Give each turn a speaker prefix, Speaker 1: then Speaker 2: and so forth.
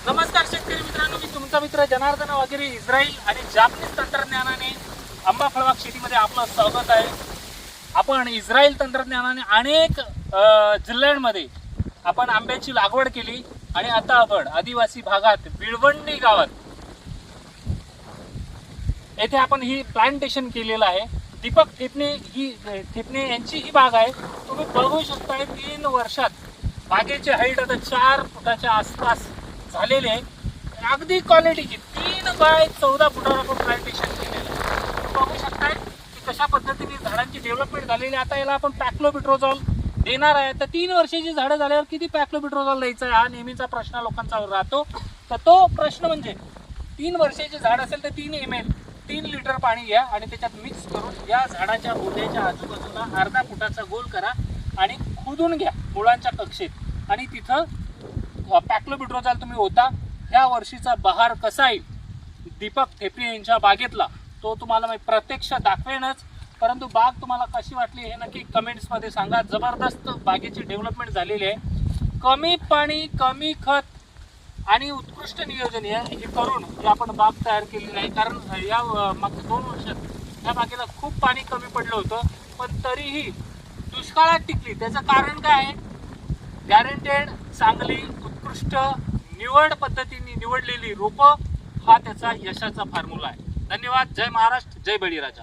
Speaker 1: नमस्कार शेतकरी मित्रांनो, मी तुमचा मित्र जनार्दन वगैरे इस्रायल आणि जापनीज तंत्रज्ञानाने आंबा फळबाग शेतीमध्ये आपलं स्वागत आहे. आपण इस्रायल तंत्रज्ञानाने अनेक जिल्ह्यांमध्ये आपण आंब्याची लागवड केली आणि आता आपण आदिवासी भागात विळवंडी गावात येथे आपण ही प्लांटेशन केलेलं आहे. दीपक ठेपणे यांची ही बाग आहे. तुम्ही बघू शकता 3 वर्षात बागेची हाईट आता 4 फुटाच्या आसपास झालेले आहे. अगदी क्वालिटीची 3 बाय 14 फुटावर आपण प्लांटेशन केलेलं आहे. तुम्ही बघू शकताय की कशा पद्धतीने झाडांची डेव्हलपमेंट झालेली. आता याला आपण पॅक्लोबिट्रोझॉल देणार आहे. तर 3 वर्षाची झाडं झाल्यावर किती पॅक्लोबिट्रोझॉल द्यायचं आहे हा नेहमीचा प्रश्न लोकांचा राहतो. तर तो प्रश्न म्हणजे 3 वर्षाचे झाड असेल तर 3 ml 3 लिटर पाणी घ्या आणि त्याच्यात मिक्स करून या झाडाच्या बुंध्याच्या आजूबाजूला अर्धा फुटाचा गोल करा आणि खोदून घ्या मुळांच्या कक्षेत आणि तिथं पॅक्लोबिट्रोझॉल तुम्ही होता. या वर्षीचा बहार कसा येईल दीपक ठेपणे यांच्या बागेतला तो तुम्हाला मी प्रत्यक्ष दाखवेनच. परंतु बाग तुम्हाला कशी वाटली हे नक्की कमेंट्समध्ये सांगा. जबरदस्त बागेची डेव्हलपमेंट झालेली आहे. कमी पाणी, कमी खत आणि उत्कृष्ट नियोजन हे करून आपण बाग तयार केलेली आहे. कारण या मागच्या 2 वर्षात या बागेला खूप पाणी कमी पडलं होतं, पण तरीही दुष्काळात टिकली. त्याचं कारण काय आहे? गॅरंटेड चांगली उत्कृष्ट निवड पद्धतीने निवडलेली रोपं हा त्याचा यशाचा फॉर्म्युला आहे. धन्यवाद. जय महाराष्ट्र, जय बळीराजा.